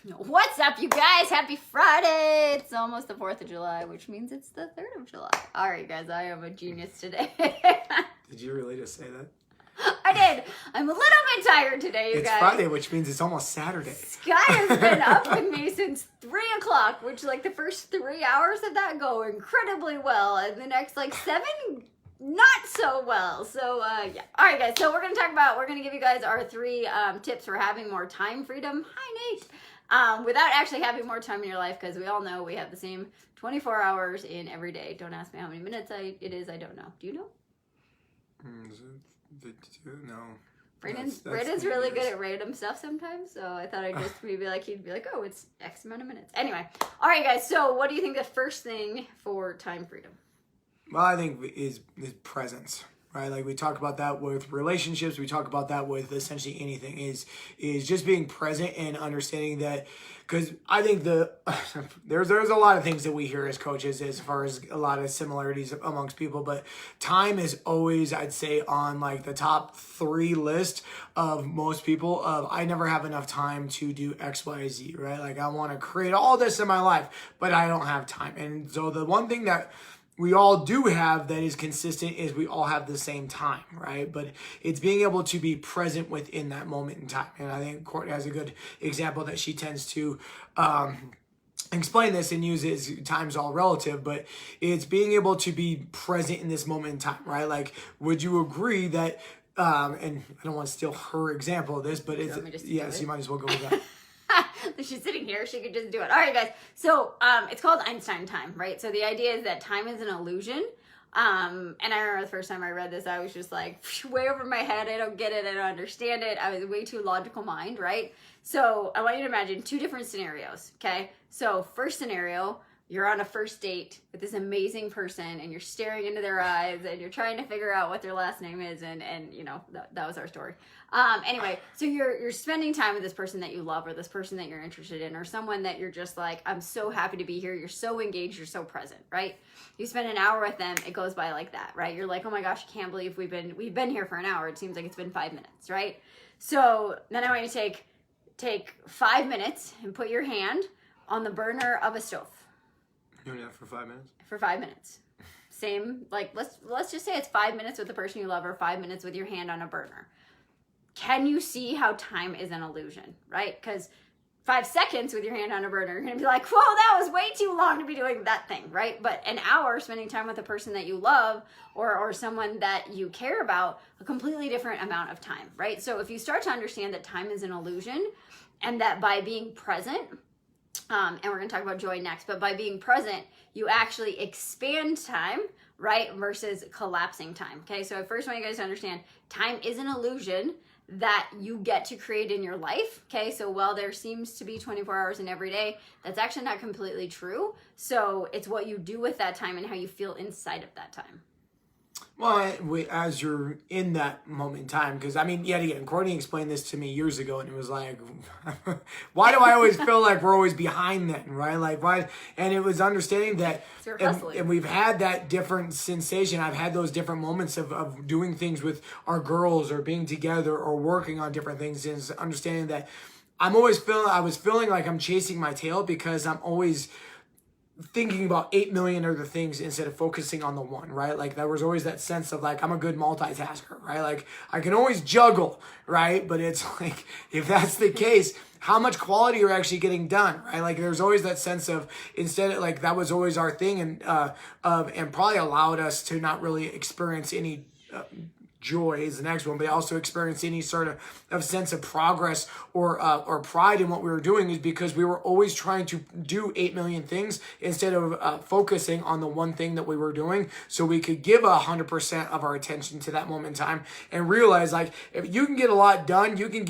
What's up, you guys? Happy Friday! It's almost the 4th of July, which means it's the 3rd of July. All right, guys, I am a genius today. Did you really just say that? I did. I'm a little bit tired today, you guys. It's Friday, which means it's almost Saturday. Sky has been up with me since 3 o'clock, which, like, the first 3 hours of that go incredibly well, and the next, like, 7... not so well. So, yeah. All right, guys. So we're going to give you guys our 3 tips for having more time freedom. Hi, Nate. Without actually having more time in your life, because we all know we have the same 24 hours in every day. Don't ask me how many minutes it is. I don't know. Do you know? No. Brayden's really good at random stuff sometimes, so I thought I'd just he'd be like, oh, it's X amount of minutes. Anyway. All right, guys. So what do you think the first thing for time freedom? Well, I think is presence, right? Like we talk about that with relationships. We talk about that with essentially anything is just being present and understanding that, because I think there's a lot of things that we hear as coaches as far as a lot of similarities amongst people, but time is always, I'd say, on like the top 3 list of most people of I never have enough time to do X, Y, Z, right? Like I want to create all this in my life, but I don't have time. And so the one thing that we all do have that is consistent is we all have the same time, right? But it's being able to be present within that moment in time. And I think Courtney has a good example that she tends to explain this and use it as time's all relative, but it's being able to be present in this moment in time, right? Like, would you agree that, and I don't want to steal her example of this, but it's, yes, you might as well go with that. She's sitting here. She could just do it. All right, guys. So it's called Einstein Time, right? So the idea is that time is an illusion. And I remember the first time I read this, I was just like way over my head. I don't get it. I don't understand it. I was way too logical mind, right? So I want you to imagine 2 different scenarios, okay? So first scenario, you're on a first date with this amazing person and you're staring into their eyes and you're trying to figure out what their last name is. And you know, that was our story. Anyway, so you're spending time with this person that you love or this person that you're interested in or someone that you're just like, I'm so happy to be here. You're so engaged. You're so present, right? You spend an hour with them. It goes by like that, right? You're like, oh my gosh, I can't believe we've been here for an hour. It seems like it's been 5 minutes, right? So then I want you to take 5 minutes and put your hand on the burner of a stove. You only have for 5 minutes? For 5 minutes. Same, like, let's just say it's 5 minutes with the person you love or 5 minutes with your hand on a burner. Can you see how time is an illusion, right? Because 5 seconds with your hand on a burner, you're going to be like, whoa, that was way too long to be doing that thing, right? But an hour spending time with a person that you love or someone that you care about, a completely different amount of time, right? So if you start to understand that time is an illusion and that by being present, and we're going to talk about joy next, but by being present, you actually expand time, right? Versus collapsing time. Okay. So I first want you guys to understand time is an illusion that you get to create in your life. Okay. So while there seems to be 24 hours in every day, that's actually not completely true. So it's what you do with that time and how you feel inside of that time. Well, as you're in that moment in time, because I mean, yet again, Courtney explained this to me years ago, and it was like, why do I always feel like we're always behind then, right? Like, why? And it was understanding that, and we've had that different sensation. I've had those different moments of doing things with our girls or being together or working on different things, and understanding that I was feeling like I'm chasing my tail because I'm always thinking about 8 million other things instead of focusing on the one, right? Like there was always that sense of like, I'm a good multitasker, right? Like I can always juggle, right? But it's like, if that's the case, how much quality you're actually getting done, right? Like there's always that sense of instead of like, that was always our thing and probably allowed us to not really experience any joy is the next one, but also experience any sort of sense of progress or pride in what we were doing is because we were always trying to do 8 million things instead of focusing on the one thing that we were doing so we could give 100% of our attention to that moment in time and realize like if you can get a lot done, you can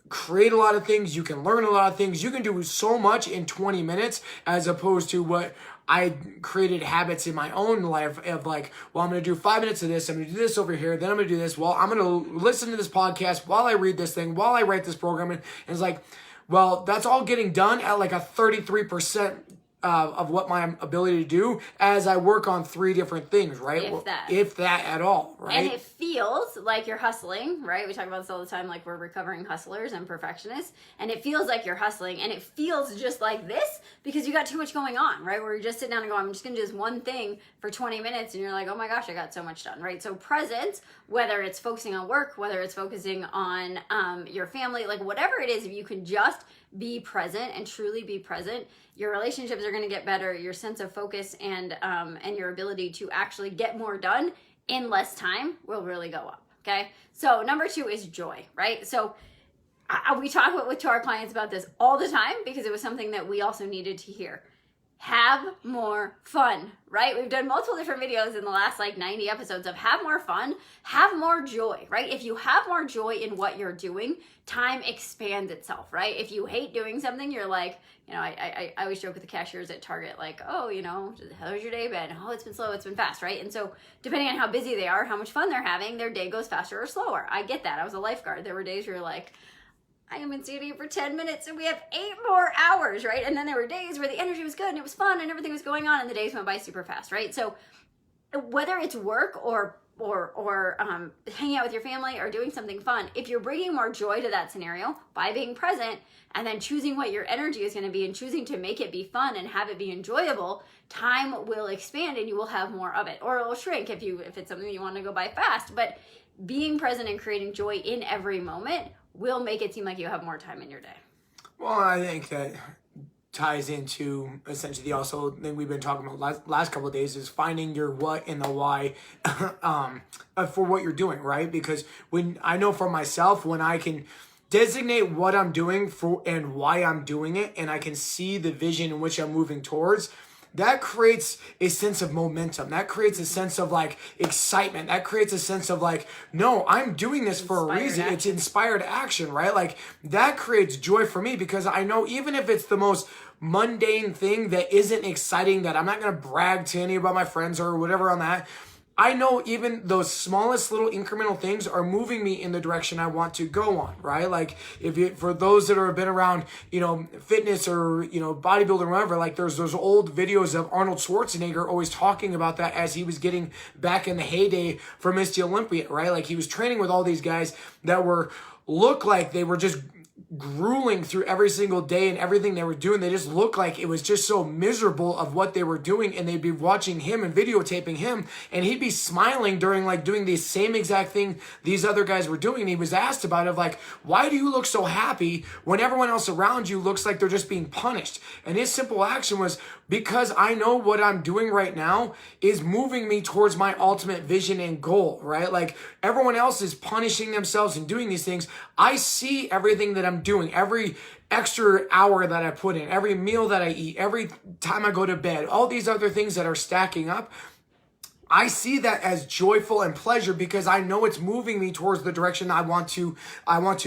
create a lot of things, you can learn a lot of things, you can do so much in 20 minutes as opposed to what I created habits in my own life of like, well, I'm going to do 5 minutes of this. I'm going to do this over here. Then I'm going to do this. Well, I'm going to listen to this podcast while I read this thing, while I write this program. And it's like, well, that's all getting done at like a 33% of what my ability to do as I work on 3 different things, right? If that at all, right? And it feels like you're hustling, right? We talk about this all the time, like we're recovering hustlers and perfectionists, and it feels like you're hustling, and it feels just like this because you got too much going on, right? Where you just sit down and go, I'm just gonna do this one thing for 20 minutes, and you're like, oh my gosh, I got so much done, right? So presence, whether it's focusing on work, whether it's focusing on your family, like whatever it is, if you can just be present and truly be present, your relationships are going to get better. Your sense of focus and your ability to actually get more done in less time will really go up. Okay. So number 2 is joy, right? So we talk to our clients about this all the time because it was something that we also needed to hear. Have more fun, right? We've done multiple different videos in the last 90 episodes of have more fun, have more joy, right? If you have more joy in what you're doing, time expands itself, right? If you hate doing something, you're like, I always joke with the cashiers at Target, like, oh, how's your day been? Oh, it's been slow, it's been fast, right? And so depending on how busy they are, how much fun they're having, their day goes faster or slower. I get that. I was a lifeguard. There were days where you're like, I am in studio for 10 minutes and we have 8 more hours, right? And then there were days where the energy was good and it was fun and everything was going on and the days went by super fast, right? So whether it's work or hanging out with your family or doing something fun, if you're bringing more joy to that scenario by being present and then choosing what your energy is going to be and choosing to make it be fun and have it be enjoyable, time will expand and you will have more of it. Or it will shrink if it's something you want to go by fast. But being present and creating joy in every moment will make it seem like you have more time in your day. Well, I think that ties into essentially the also thing we've been talking about last couple of days is finding your what and the why for what you're doing, right? Because when I know for myself, when I can designate what I'm doing for and why I'm doing it, and I can see the vision in which I'm moving towards, that creates a sense of momentum. That creates a sense of excitement. That creates a sense of no, I'm doing this for a reason. It's inspired action, right? That creates joy for me because I know even if it's the most mundane thing that isn't exciting, that I'm not going to brag to any about my friends or whatever on that, I know even those smallest little incremental things are moving me in the direction I want to go on, right? For those that have been around, fitness or, bodybuilding or whatever, there's those old videos of Arnold Schwarzenegger always talking about that as he was getting back in the heyday for Mr. Olympia, right? He was training with all these guys that looked like they were just grueling through every single day and everything they were doing. They just looked like it was just so miserable of what they were doing, and they'd be watching him and videotaping him, and he'd be smiling during doing the same exact thing these other guys were doing. And he was asked about it why do you look so happy when everyone else around you looks like they're just being punished? And his simple action was, because I know what I'm doing right now is moving me towards my ultimate vision and goal, right? Everyone else is punishing themselves and doing these things. I see everything that I'm doing, every extra hour that I put in, every meal that I eat, every time I go to bed, all these other things that are stacking up. I see that as joyful and pleasure because I know it's moving me towards the direction I want to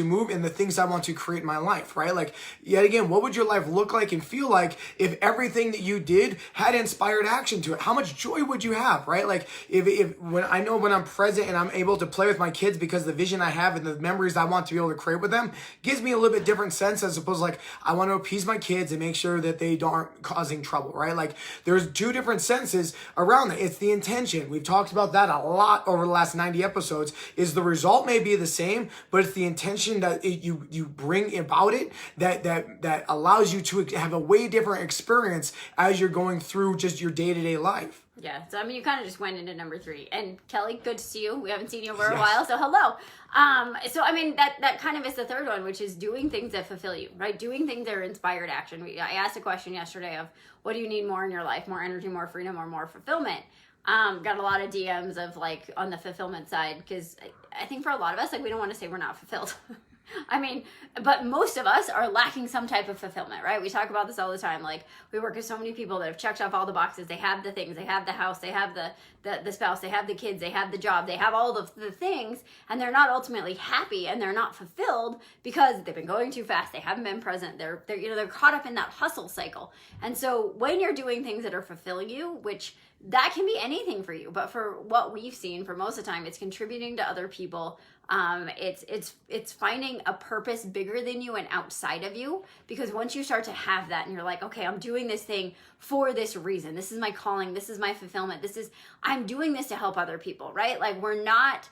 move and the things I want to create in my life, right? Yet again, what would your life look like and feel like if everything that you did had inspired action to it? How much joy would you have, right? If when I'm present and I'm able to play with my kids because the vision I have and the memories I want to be able to create with them gives me a little bit different sense as opposed to I want to appease my kids and make sure that they aren't causing trouble, right? There's 2 different senses around that. It's the intention. We've talked about that a lot over the last 90 episodes. Is the result may be the same, but it's the intention that you bring about it that allows you to have a way different experience as you're going through just your day-to-day life. Yeah, so you kind of just went into number 3. And Kelly, good to see you. We haven't seen you over a while, so hello. That kind of is the third one, which is doing things that fulfill you, right? Doing things that are inspired action. I asked a question yesterday of, what do you need more in your life? More energy, more freedom, or more fulfillment? Got a lot of DMs of on the fulfillment side, because I think for a lot of us, we don't want to say we're not fulfilled. But most of us are lacking some type of fulfillment, right? We talk about this all the time. We work with so many people that have checked off all the boxes. They have the things, they have the house, they have the spouse, they have the kids, they have the job, they have all the things, and they're not ultimately happy and they're not fulfilled because they've been going too fast. They haven't been present. They're caught up in that hustle cycle. And so when you're doing things that are fulfilling you, which that can be anything for you, but for what we've seen for most of the time, it's contributing to other people, It's finding a purpose bigger than you and outside of you, because once you start to have that and you're like, okay, I'm doing this thing for this reason, this is my calling, this is my fulfillment, I'm doing this to help other people, right? Like we're not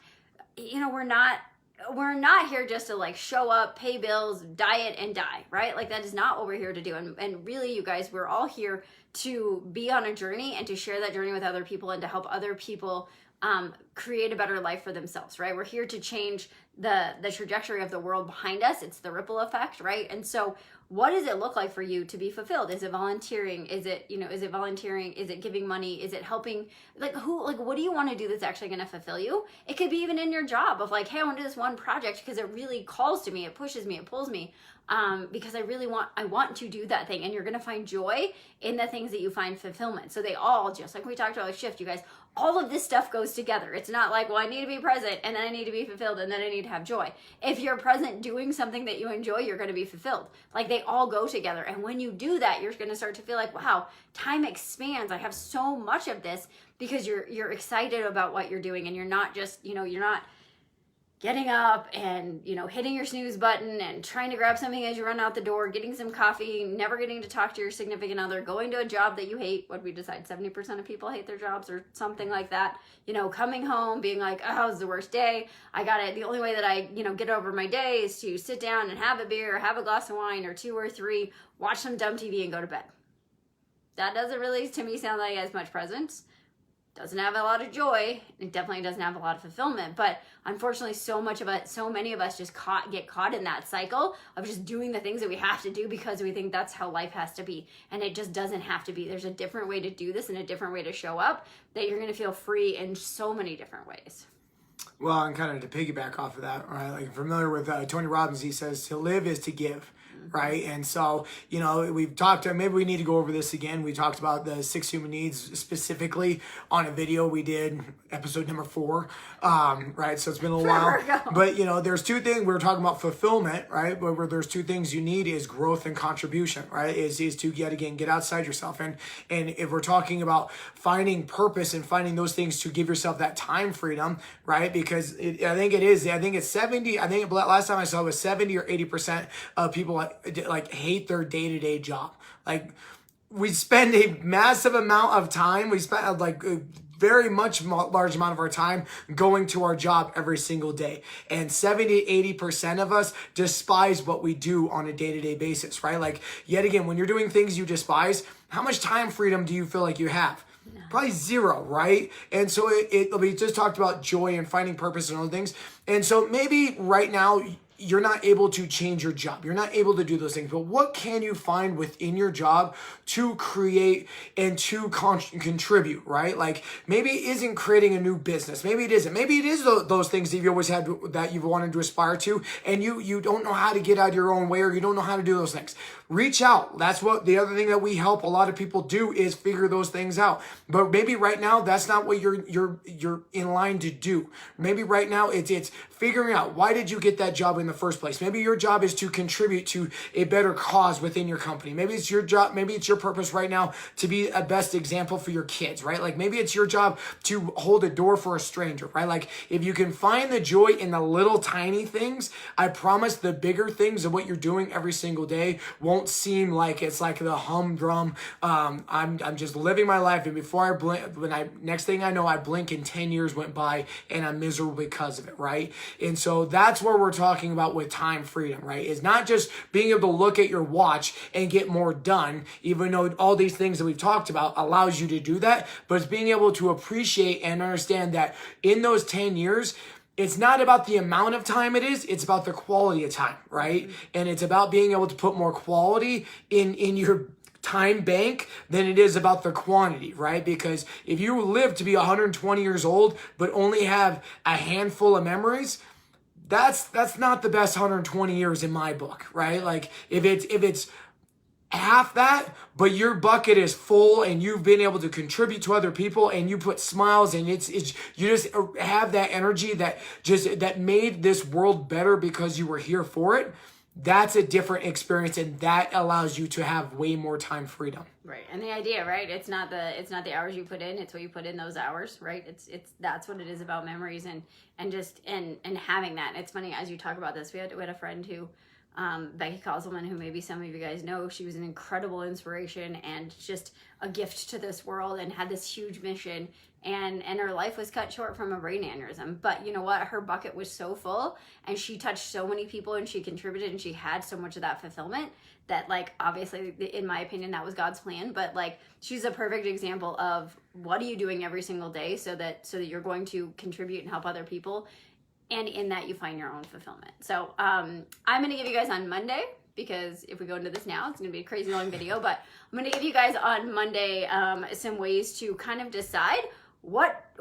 here just to like show up, pay bills, diet, and die, right? Like that is not what we're here to do. And really, you guys, we're all here to be on a journey and to share that journey with other people and to help other people create a better life for themselves, right? We're here to change the trajectory of the world behind us. It's the ripple effect, right? And so what does it look like for you to be fulfilled? Is it volunteering? Is it volunteering? Is it giving money? Is it helping? What do you want to do that's actually going to fulfill you? It could be even in your job of like, hey, I want to do this one project because it really calls to me, it pushes me, it pulls me. Because I want to do that thing, and you're going to find joy in the things that you find fulfillment. So they all, just like we talked about with Shift, you guys, all of this stuff goes together. It's not like, well, I need to be present and then I need to be fulfilled and then I need to have joy. If you're present doing something that you enjoy, you're going to be fulfilled. Like they all go together. And when you do that, you're going to start to feel like, wow, time expands. I have so much of this, because you're excited about what you're doing, and you're not just, you're not getting up and, hitting your snooze button and trying to grab something as you run out the door, getting some coffee, never getting to talk to your significant other, going to a job that you hate. What we decide, 70% of people hate their jobs or something like that. Coming home, being like, oh, it's the worst day. The only way that I, get over my day is to sit down and have a beer, have a glass of wine or 2 or 3, watch some dumb TV and go to bed. That doesn't really, to me, sound like as much presence. Doesn't have a lot of joy. It definitely doesn't have a lot of fulfillment. But unfortunately, so many of us just get caught in that cycle of just doing the things that we have to do because we think that's how life has to be. And it just doesn't have to be. There's a different way to do this and a different way to show up that you're going to feel free in so many different ways. Well, and kind of to piggyback off of that, right? Like familiar with Tony Robbins, he says to live is to give. Right. And so, we've talked, maybe we need to go over this again. We talked about the 6 human needs specifically on a video we did, episode number 4. Right. So it's been a little while. But, there's 2 things. We were talking about fulfillment, right? Where there's 2 things you need is growth and contribution, right? Is to get outside yourself. And if we're talking about finding purpose and finding those things to give yourself that time freedom, right? Because I think it's 70, last time I saw it was 70 or 80% of people like hate their day-to-day job. Like we spend a massive amount of time. We spend like a very much large amount of our time going to our job every single day. And 70-80% of us despise what we do on a day-to-day basis, right? Like yet again, when you're doing things you despise, how much time freedom do you feel like you have? Probably 0, right? And so we just talked about joy and finding purpose and other things. And so maybe right now you're not able to change your job. You're not able to do those things. But what can you find within your job to create and to contribute, right? Like maybe it isn't creating a new business. Maybe it isn't. Maybe it is those things that you always had that you've wanted to aspire to, and you don't know how to get out of your own way, or you don't know how to do those things. Reach out. That's what the other thing that we help a lot of people do is figure those things out. But maybe right now that's not what you're in line to do. Maybe right now it's figuring out, why did you get that job in the first place? Maybe your job is to contribute to a better cause within your company. Maybe it's your job. Maybe it's your purpose right now to be a best example for your kids, right? Like maybe it's your job to hold a door for a stranger, right? Like if you can find the joy in the little tiny things, I promise the bigger things of what you're doing every single day won't seem like it's like the humdrum. I'm just living my life, and before I blink, next thing I know, I blink and 10 years went by and I'm miserable because of it, right? And so that's where we're talking about with time freedom, right? It's not just being able to look at your watch and get more done, even though all these things that we've talked about allows you to do that, but it's being able to appreciate and understand that in those 10 years, it's not about the amount of time it's about the quality of time, right? And it's about being able to put more quality in your time bank than it is about the quantity, right? Because if you live to be 120 years old, but only have a handful of memories, that's not the best 120 years in my book, right? Like if it's half that, but your bucket is full and you've been able to contribute to other people and you put smiles and it's you just have that energy that made this world better because you were here for it. that's a different experience, and that allows you to have way more time freedom. Right. And the idea, right? It's not the hours you put in, it's what you put in those hours, right? It's that's what it is about memories and just and having that. And it's funny as you talk about this, we had a friend who Becky Kozelman, who maybe some of you guys know. She was an incredible inspiration and just a gift to this world and had this huge mission. And her life was cut short from a brain aneurysm. But you know what? Her bucket was so full and she touched so many people and she contributed and she had so much of that fulfillment that, like, obviously, in my opinion, that was God's plan. But like, she's a perfect example of what are you doing every single day so that you're going to contribute and help other people. And in that, you find your own fulfillment. So I'm going to give you guys on Monday, because if we go into this now, it's going to be a crazy long video. But I'm going to give you guys on Monday some ways to kind of decide what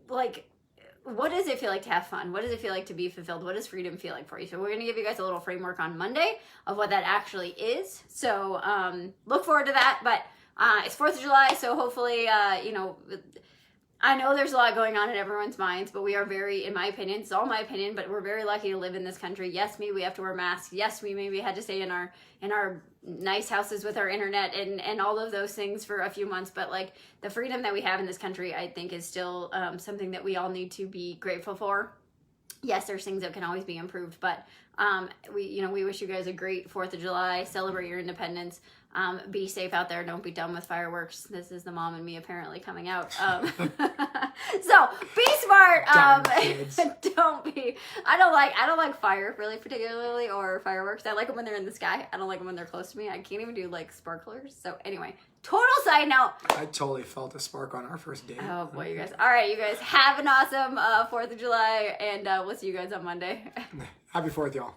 does it feel like to have fun? What does it feel like to be fulfilled? What does freedom feel like for you? So we're going to give you guys a little framework on Monday of what that actually is. So look forward to that. But it's 4th of July, so hopefully, I know there's a lot going on in everyone's minds, but we are very, in my opinion, it's all my opinion, but we're very lucky to live in this country. Yes, we have to wear masks. Yes, we maybe had to stay in our nice houses with our internet and all of those things for a few months. But like, the freedom that we have in this country, I think is still something that we all need to be grateful for. Yes, there's things that can always be improved, but we wish you guys a great 4th of July. Celebrate your independence. Be safe out there. Don't be done with fireworks. This is the mom and me apparently coming out. So be smart. Don't be. I don't like fire really particularly, or fireworks. I like them when they're in the sky. I don't like them when they're close to me. I can't even do like sparklers. So anyway, total side note. I totally felt a spark on our first date. Oh boy, you guys. All right, you guys have an awesome 4th of July, and we'll see you guys on Monday. Happy 4th, y'all.